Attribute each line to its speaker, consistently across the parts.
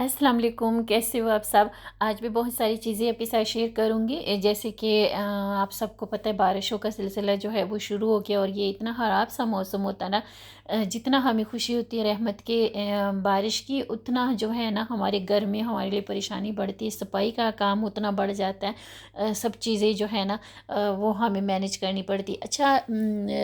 Speaker 1: अस्सलाम वालेकुम, कैसे हो आप सब। आज भी बहुत सारी चीज़ें आपके साथ शेयर करूँगी। जैसे कि आप सबको पता है बारिशों का सिलसिला जो है वो शुरू हो गया और ये इतना ख़राब सा मौसम होता है ना। जितना हमें खुशी होती है रहमत के बारिश की, उतना जो है ना हमारे घर में हमारे लिए परेशानी बढ़ती है। सफाई का काम उतना बढ़ जाता है। सब चीज़ें जो है ना वो हमें मैनेज करनी पड़ती है। अच्छा,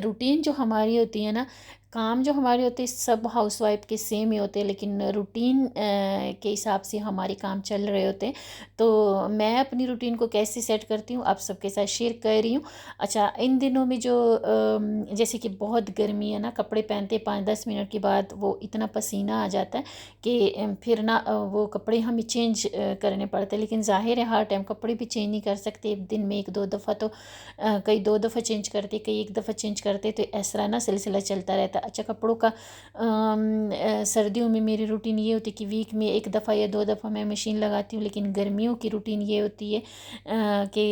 Speaker 1: रूटीन जो हमारी होती है ना, काम जो हमारे होते हैं सब हाउसवाइफ के सेम ही होते हैं, लेकिन रूटीन के हिसाब से हमारे काम चल रहे होते हैं। तो मैं अपनी रूटीन को कैसे सेट करती हूँ आप सबके साथ शेयर कर रही हूँ। अच्छा, इन दिनों में जो जैसे कि बहुत गर्मी है ना, कपड़े पहनते 5-10 मिनट के बाद वो इतना पसीना आ जाता है कि फिर ना वो कपड़े हमें चेंज करने पड़ते हैं। लेकिन जाहिर है हर टाइम कपड़े भी चेंज नहीं कर सकते, एक दिन में 1-2 दफ़ा तो कई 2 दफ़ा चेंज करते, कई एक दफ़ा चेंज करते, तो इस तरह ना सिलसिला चलता रहता है। अच्छा, कपड़ों का सर्दियों में मेरी रूटीन ये होती है कि वीक में 1 दफ़ा या 2 दफ़ा मैं मशीन लगाती हूँ, लेकिन गर्मियों की रूटीन ये होती है कि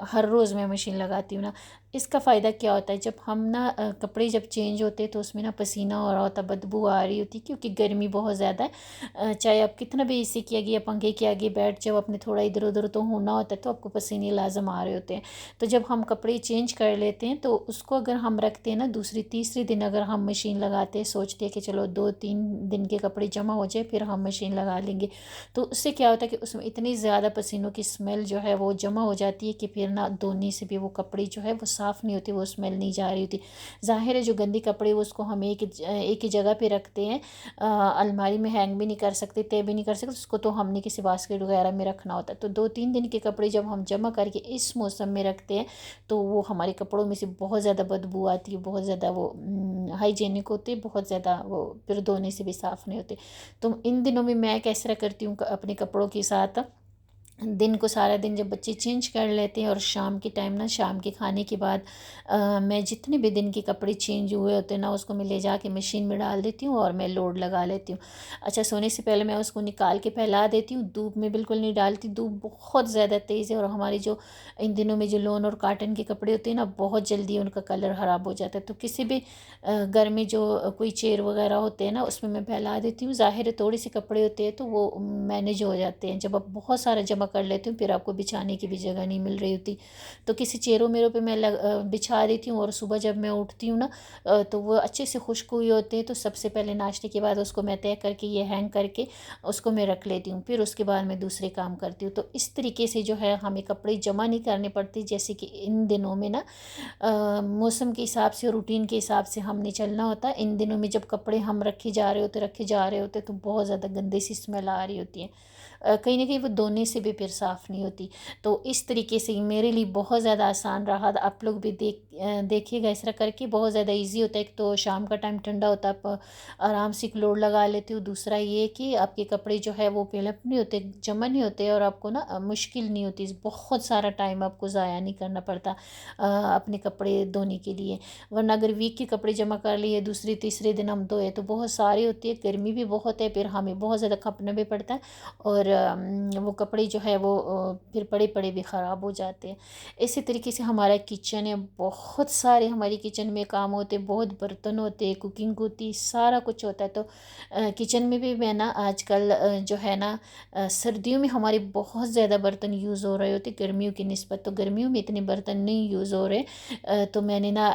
Speaker 1: हर रोज़ मैं मशीन लगाती हूँ ना। इसका फ़ायदा क्या होता है, जब हम ना कपड़े जब चेंज होते हैं तो उसमें ना पसीना हो रहा होता, बदबू आ रही होती, क्योंकि गर्मी बहुत ज़्यादा है। चाहे आप कितना भी एसी के आगे या पंखे के आगे बैठ जाओ, अपने थोड़ा इधर उधर तो होना होता है, तो आपको पसीने लाजम आ रहे होते हैं। तो जब हम कपड़े चेंज कर लेते हैं तो उसको अगर हम रखते हैं ना, दूसरी तीसरी दिन अगर हम मशीन लगाते हैं, सोचते हैं कि चलो 2-3 दिन के कपड़े जमा हो जाए फिर हम मशीन लगा लेंगे, तो उससे क्या होता है कि उसमें इतनी ज़्यादा पसीनों की स्मेल जो है वो जमा हो जाती है कि फिर ना धोने से भी वो कपड़े जो है वो साफ़ नहीं होती, वो स्मेल नहीं जा रही होती। ज़ाहिर है जो गंदी कपड़े वो उसको हम एक ही जगह पे रखते हैं, अलमारी में हैंग भी नहीं कर सकते, तय भी नहीं कर सकते उसको, तो हमने किसी बास्केट वगैरह में रखना होता है। तो 2-3 दिन के कपड़े जब हम जमा करके इस मौसम में रखते हैं तो वो हमारे कपड़ों में से बहुत ज़्यादा बदबू आती है, बहुत ज़्यादा वो हाइजीनिक होते, बहुत ज़्यादा वो फिर धोने से भी साफ़ नहीं होते। तो इन दिनों में मैं कैस तरह करती हूँ अपने कपड़ों के साथ, दिन को सारा दिन जब बच्चे चेंज कर लेते हैं और शाम के टाइम ना, शाम के खाने के बाद मैं जितने भी दिन के कपड़े चेंज हुए होते हैं ना उसको मैं ले जाके मशीन में डाल देती हूँ और मैं लोड लगा लेती हूँ। अच्छा, सोने से पहले मैं उसको निकाल के फैला देती हूँ, धूप में बिल्कुल नहीं डालती, धूप बहुत ज़्यादा तेज़ है और हमारे जो इन दिनों में जो लोन और काटन के कपड़े होते हैं ना, बहुत जल्दी उनका कलर ख़राब हो जाता है। तो किसी भी घर में जो कोई चेयर वगैरह होते हैं ना उसमें मैं फैला देती हूँ। ज़ाहिर है थोड़े से कपड़े होते हैं तो वो मैनेज हो जाते हैं, जब आप बहुत सारा जमा कर लेती हूँ फिर आपको बिछाने की भी जगह नहीं मिल रही होती, तो किसी चेयरों मेरों पे मैं बिछा देती हूँ और सुबह जब मैं उठती हूँ ना तो वो अच्छे से खुश्क हुए होते हैं, तो सबसे पहले नाश्ते के बाद उसको मैं तय करके ये हैंग करके उसको मैं रख लेती हूँ, फिर उसके बाद मैं दूसरे काम करती हूँ। तो इस तरीके से जो है हमें कपड़े जमा नहीं करने पड़ते, जैसे कि इन दिनों में ना मौसम के हिसाब से, रूटीन के हिसाब से हमने चलना होता है। इन दिनों में जब कपड़े हम रखे जा रहे होते तो बहुत ज़्यादा गंदे सी स्मेल आ रही होती है, कहीं ना कहीं वो धोने से भी फिर साफ़ नहीं होती। तो इस तरीके से मेरे लिए बहुत ज़्यादा आसान रहा। आप लोग भी देखिएगा इस तरह करके, बहुत ज़्यादा इजी होता है। एक तो शाम का टाइम ठंडा होता है, आप आराम से एक लोड लगा लेते हो, दूसरा ये कि आपके कपड़े जो है वो फिलअप नहीं होते, जमा नहीं होते और आपको ना मुश्किल नहीं होती, बहुत सारा टाइम आपको ज़ाया नहीं करना पड़ता अपने कपड़े धोने के लिए। वरना अगर वीक के कपड़े जमा कर लिए दूसरे तीसरे दिन हम धोए तो बहुत सारी होती है, गर्मी भी बहुत है, फिर हमें बहुत ज़्यादा खपना भी पड़ता है और वो कपड़े जो है वो फिर पड़े पड़े भी ख़राब हो जाते हैं। इसी तरीके से हमारा किचन है, बहुत सारे हमारी किचन में काम होते हैं, बहुत बर्तन होते हैं, कुकिंग होती है, सारा कुछ होता है। तो किचन में भी मैं ना आजकल जो है ना सर्दियों में हमारे बहुत ज़्यादा बर्तन यूज़ हो रहे होते गर्मियों की निस्बत, तो गर्मियों में इतने बर्तन नहीं यूज़ हो रहे। तो मैंने ना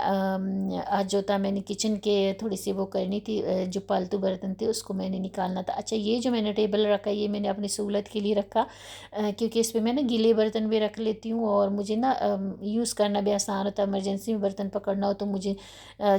Speaker 1: आज जो था मैंने किचन के थोड़ी सी वो करनी थी, जो पालतू बर्तन थे उसको मैंने निकालना था। अच्छा, ये जो मैंने टेबल रखा ये मैंने अपनी सहूलत के लिए रखा, क्योंकि इस पे मैं ना गीले बर्तन भी रख लेती हूँ और मुझे ना यूज़ करना भी आसान होता है। इमरजेंसी में बर्तन पकड़ना हो तो मुझे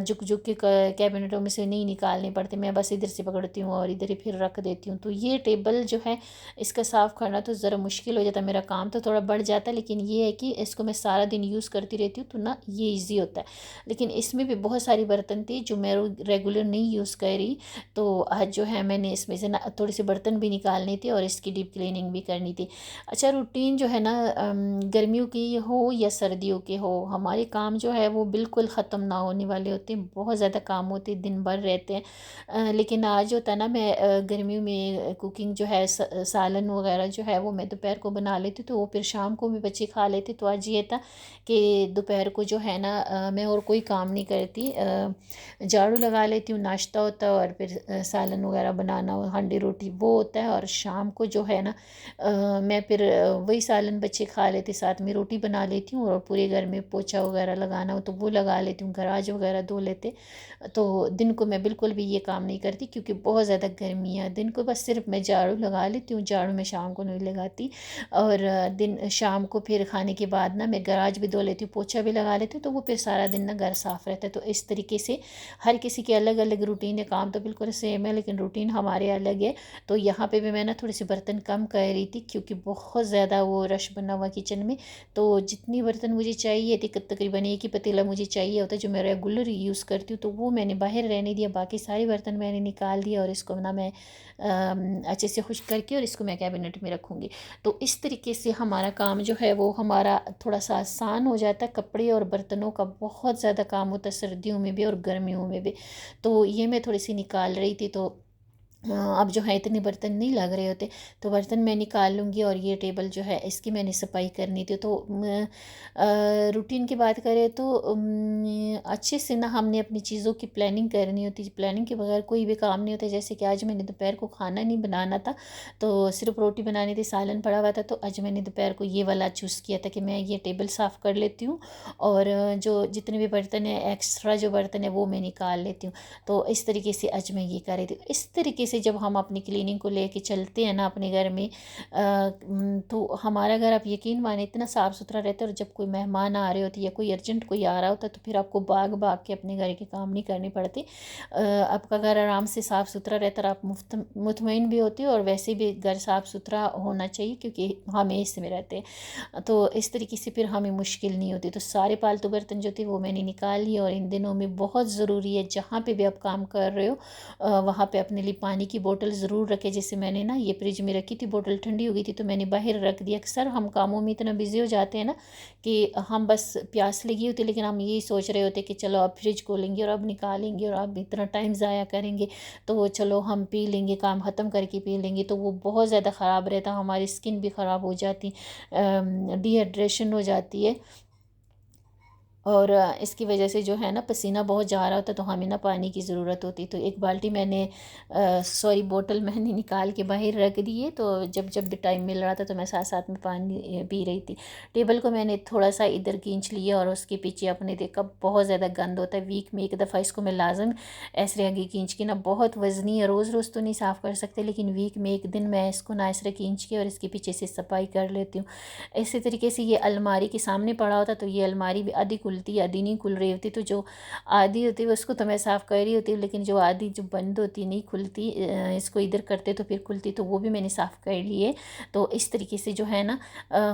Speaker 1: झुक झुक के कैबिनेटों में से नहीं निकालने पड़ते, मैं बस इधर से पकड़ती हूँ और इधर ही फिर रख देती हूँ। तो ये टेबल जो है इसका साफ़ करना तो ज़रा मुश्किल हो जाता है, मेरा काम तो थोड़ा बढ़ जाता है, लेकिन ये है कि इसको मैं सारा दिन यूज़ करती रहती हूँ तो ना ये ईजी होता है। लेकिन इसमें भी बहुत सारी बर्तन थी जो मैं रेगुलर नहीं यूज़ कर रही, तो आज जो है मैंने इसमें से ना थोड़े से बर्तन भी निकालने थे और इसकी डीप क्लीनिंग भी करनी थी। अच्छा, रूटीन जो है ना, गर्मियों की हो या सर्दियों के हो, हमारे काम जो है वो बिल्कुल ख़त्म ना होने वाले होते हैं। बहुत ज़्यादा काम होते हैं, दिन भर रहते हैं। लेकिन आज होता है ना, मैं गर्मियों में कुकिंग जो है, सालन वगैरह जो है वो मैं दोपहर को बना लेती, तो वो फिर शाम को भी बच्चे खा लेते। तो आज ये था कि दोपहर को जो है ना, मैं और कोई काम नहीं करती, झाड़ू लगा लेती हूँ, नाश्ता होता है, और फिर सालन वगैरह बनाना, हांडी रोटी वो होता है। और शाम को जो है ना, मैं फिर वही सालन बच्चे खा लेते, साथ में रोटी बना लेती हूँ, और पूरे घर में पोछा वगैरह लगाना हो तो वो लगा लेती हूँ, गराज वगैरह धो लेते। तो दिन को मैं बिल्कुल भी ये काम नहीं करती, क्योंकि बहुत ज़्यादा गर्मी है। दिन को बस सिर्फ मैं झाड़ू लगा लेती हूँ, झाड़ू मैं शाम को नहीं लगाती। और दिन शाम को फिर खाने के बाद ना मैं गराज भी धो लेती हूँ, पोछा भी लगा लेती हूँ, तो वो फिर सारा दिन ना घर साफ़ रहता है। तो इस तरीके से हर किसी की अलग अलग रूटीन है, काम तो बिल्कुल सेम है लेकिन रूटीन हमारे अलग है। तो यहाँ पे भी मैं ना थोड़ी सी बर्तन कम कर रही थी, क्योंकि बहुत ज़्यादा वो रश बना हुआ किचन में। तो जितनी बर्तन मुझे चाहिए थी, तकरीबन एक ही पतीला मुझे चाहिए होता है जो मैं रेगुलर यूज़ करती हूँ, तो वो मैंने बाहर रहने दिया। बाकी सारे बर्तन मैंने निकाल दिया, और इसको ना मैं अच्छे से खुश करके और इसको मैं कैबिनेट में रखूँगी। तो इस तरीके से हमारा काम जो है वो हमारा थोड़ा सा आसान हो जाता है। कपड़े और बर्तनों का बहुत ज़्यादा काम होता है सर्दियों में भी और गर्मियों में भी। तो ये मैं थोड़ी सी निकाल रही थी। तो अब जो है इतने बर्तन नहीं लग रहे होते, तो बर्तन मैं निकाल लूँगी। और ये टेबल जो है इसकी मैंने सफाई करनी थी। तो रूटीन की बात करें तो अच्छे से ना हमने अपनी चीज़ों की प्लानिंग करनी होती है। प्लानिंग के बगैर कोई भी काम नहीं होता। जैसे कि आज मैंने दोपहर को खाना नहीं बनाना था, तो सिर्फ रोटी बनानी थी, सालन पड़ा हुआ था, तो आज मैंने दोपहर को ये वाला चूज़ किया था कि मैं ये टेबल साफ़ कर लेती हूँ, और जो जितने भी बर्तन है, एक्स्ट्रा जो बर्तन है वो मैं निकाल लेती हूँ। तो इस तरीके से आज मैं ये कर रही थी। इस तरीके से जब हम अपनी क्लीनिंग को लेके चलते हैं ना अपने घर में, तो हमारा घर, आप यकीन माने, इतना साफ़ सुथरा रहता है। और जब कोई मेहमान आ रहे होते या कोई अर्जेंट कोई आ रहा होता है, तो फिर आपको भाग भाग के अपने घर के काम नहीं करने पड़ते। आपका घर आराम से साफ़ सुथरा रहता है, आप मुतमईन भी होते हो। और वैसे भी घर साफ़ सुथरा होना चाहिए, क्योंकि हम इसमें रहते हैं। तो इस तरीके से फिर हमें मुश्किल नहीं होती। तो सारे पालतू बर्तन जो थे वो मैंने निकाल लिए। और इन दिनों में बहुत ज़रूरी है, जहाँ पे भी आप काम कर रहे हो वहाँ पे अपने लिए पानी की बोतल ज़रूर रखें। जैसे मैंने ना ये फ्रिज में रखी थी, बोतल ठंडी हो गई थी तो मैंने बाहर रख दिया। अक्सर हम कामों में इतना बिजी हो जाते हैं ना कि हम बस प्यास लगी होती है, लेकिन हम यही सोच रहे होते कि चलो अब फ्रिज खोलेंगे और अब निकालेंगे और अब इतना टाइम ज़ाया करेंगे, तो चलो हम पी लेंगे, काम ख़त्म करके पी लेंगे। तो वो बहुत ज़्यादा ख़राब रहता, हमारी स्किन भी ख़राब हो जाती, डिहाइड्रेशन हो जाती है। और इसकी वजह से जो है ना पसीना बहुत जा रहा होता है, तो हमें ना पानी की ज़रूरत होती। तो एक बाल्टी मैंने, सॉरी, बोतल मैंने निकाल के बाहर रख दी है। तो जब जब भी टाइम मिल रहा था तो मैं साथ साथ में पानी पी रही थी। टेबल को मैंने थोड़ा सा इधर खींच लिया, और उसके पीछे आपने देखा बहुत ज़्यादा गंद होता है। वीक में एक दफ़ा इसको मैं लाजम ऐसे आगे खींच के ना, बहुत वज़नी है, रोज़ रोज़ तो नहीं साफ़ कर सकते, लेकिन वीक में एक दिन मैं इसको ना ऐसे खींच के और इसके पीछे से सफाई कर लेती हूँ। इसी तरीके से ये अलमारी के सामने पड़ा होता, तो ये अलमारी भी आधी खुलती आधी नहीं खुल रही होती। तो जो आधी होती है उसको तो मैं साफ़ कर रही होती हूँ, लेकिन जो आधी जो बंद होती नहीं खुलती, इसको इधर करते तो फिर खुलती, तो वो भी मैंने साफ़ कर ली है। तो इस तरीके से जो है ना,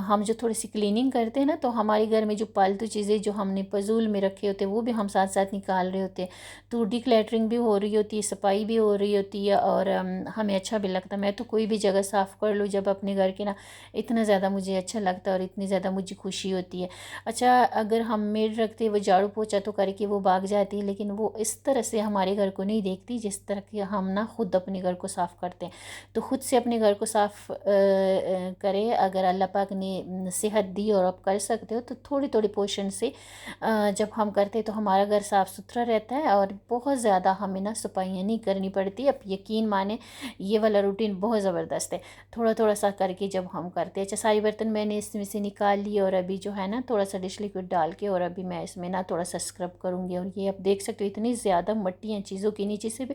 Speaker 1: हम जो थोड़ी सी क्लीनिंग करते हैं ना, तो हमारे घर में जो पालतू चीज़ें जो हमने फजूल में रखे होते हैं वो भी हम साथ साथ निकाल रहे होते हैं। तो डिक्लैटरिंग भी हो रही होती है, सफाई भी हो रही होती है, और हमें अच्छा भी लगता है। मैं तो कोई भी जगह साफ़ कर लूँ जब अपने घर के ना, इतना ज़्यादा मुझे अच्छा लगता है और इतनी ज़्यादा मुझे खुशी होती है। अच्छा, अगर हम मेड रखते वो झाड़ू पोछा तो करके वो भाग जाती है, लेकिन वो इस तरह से हमारे घर को नहीं देखती जिस तरह कि हम ना खुद अपने घर को साफ़ करते हैं। तो खुद से अपने घर को साफ़ करें। अगर अल्लाह पाक ने सेहत दी और आप कर सकते हो, तो थोड़ी थोड़ी पोर्शन से जब हम करते हैं तो हमारा घर साफ़ सुथरा रहता है, और बहुत ज़्यादा हमें ना सफाइयाँ नहीं करनी पड़ती। अब यकीन माने, ये वाला रूटीन बहुत ज़बरदस्त है, थोड़ा थोड़ा सा करके जब हम करते हैं। अच्छा, सारी बर्तन मैंने इसमें से निकाल लिए, और अभी जो है ना थोड़ा सा डिश लिक्विड डाल के, और अभी मैं इसमें ना थोड़ा सा स्क्रब करूँगी। और ये आप देख सकते हो इतनी ज़्यादा मट्टी हैं चीज़ों के नीचे से भी,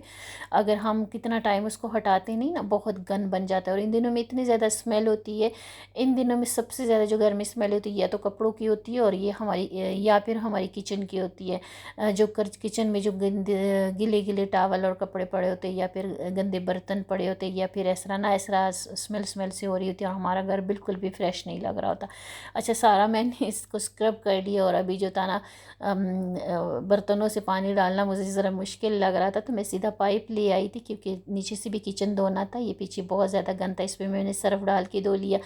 Speaker 1: अगर हम कितना टाइम उसको हटाते नहीं ना, बहुत गंद बन जाता है। और इन दिनों में इतनी ज़्यादा स्मेल होती है। इन दिनों में सबसे ज़्यादा जो घर में स्मेल होती है या तो कपड़ों की होती है, और ये हमारी या फिर हमारी किचन की होती है। जो किचन में जो गंदे गिले गिले टावल और कपड़े पड़े होते हैं, या फिर गंदे बर्तन पड़े होते हैं, या फिर ऐसा ना ऐसा स्मेल स्मेल से हो रही होती है, और हमारा घर बिल्कुल भी फ्रेश नहीं लग रहा होता। अच्छा, सारा मैंने इसको स्क्रब कर लिया, और अभी जो होता ना, बर्तनों से पानी डालना मुझे ज़रा मुश्किल लग रहा था, तो मैं सीधा पाइप ले आई थी, क्योंकि नीचे से भी किचन धोना था। ये पीछे बहुत ज़्यादा गंदा, इस पर मैंने सर्फ डाल के धो लिया।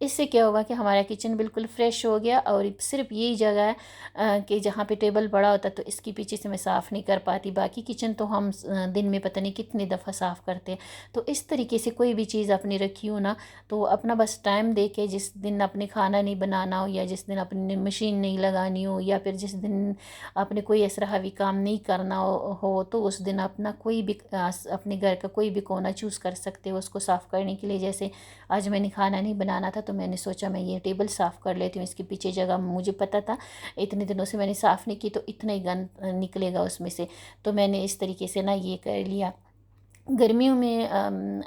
Speaker 1: इससे क्या होगा कि हमारा किचन बिल्कुल फ्रेश हो गया। और सिर्फ यही जगह है कि जहाँ पे टेबल पड़ा होता, तो इसके पीछे से मैं साफ़ नहीं कर पाती। बाकी किचन तो हम दिन में पता नहीं कितनी दफ़ा साफ़ करते हैं। तो इस तरीके से कोई भी चीज़ अपनी रखी हो ना, तो अपना बस टाइम दे के, जिस दिन अपने खाना नहीं बनाना हो, या जिस दिन अपनी मशीन नहीं लगानी हो, या फिर जिस दिन आपने कोई ऐसा हावी काम नहीं करना हो, तो उस दिन अपना कोई भी अपने घर का कोई भी कोना चूज़ कर सकते हो उसको साफ़ करने के लिए। जैसे आज मैंने खाना नहीं बनाना था, तो मैंने सोचा मैं ये टेबल साफ़ कर लेती हूँ। इसके पीछे जगह मुझे पता था इतने दिनों से मैंने साफ़ नहीं की, तो इतना ही गंद निकलेगा उसमें से, तो मैंने इस तरीके से ना ये कर लिया। गर्मियों में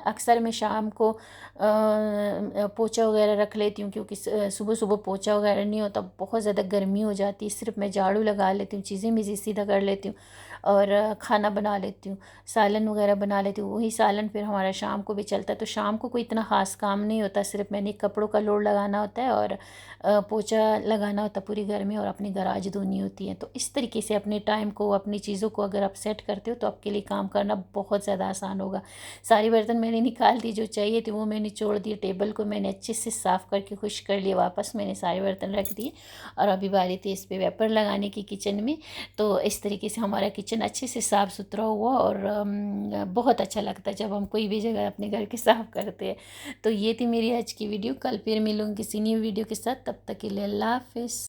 Speaker 1: अक्सर मैं शाम को पोछा वगैरह रख लेती हूँ, क्योंकि सुबह सुबह पोछा वगैरह नहीं होता, बहुत ज़्यादा गर्मी हो जाती है। सिर्फ मैं झाड़ू लगा लेती हूँ, चीज़ें भी सीधा कर लेती हूँ, और खाना बना लेती हूँ, सालन वगैरह बना लेती हूँ। वही सालन फिर हमारा शाम को भी चलता है, तो शाम को कोई इतना ख़ास काम नहीं होता। सिर्फ मैंने कपड़ों का लोड लगाना होता है, और पोछा लगाना होता है पूरी घर में, और अपनी गराज धोनी होती है। तो इस तरीके से अपने टाइम को, अपनी चीज़ों को अगर आप सेट करते हो, तो आपके लिए काम करना बहुत ज़्यादा आसान होगा। सारी बर्तन मैंने निकाल दी, जो चाहिए थे वो मैंने छोड़ दिए। टेबल को मैंने अच्छे से साफ़ करके खुश कर लिया, वापस मैंने सारे बर्तन रख दिए, और अभी बारी थी इस पर वेपर लगाने की किचन में। तो इस तरीके से हमारा किचन अच्छे से साफ़ सुथरा हुआ, और बहुत अच्छा लगता है जब हम कोई भी जगह अपने घर की साफ़ करते हैं। तो ये थी मेरी आज की वीडियो। कल फिर मिलूँगी किसी न्यू वीडियो के साथ, तब तक के लिए अल्लाह हाफ़िज़।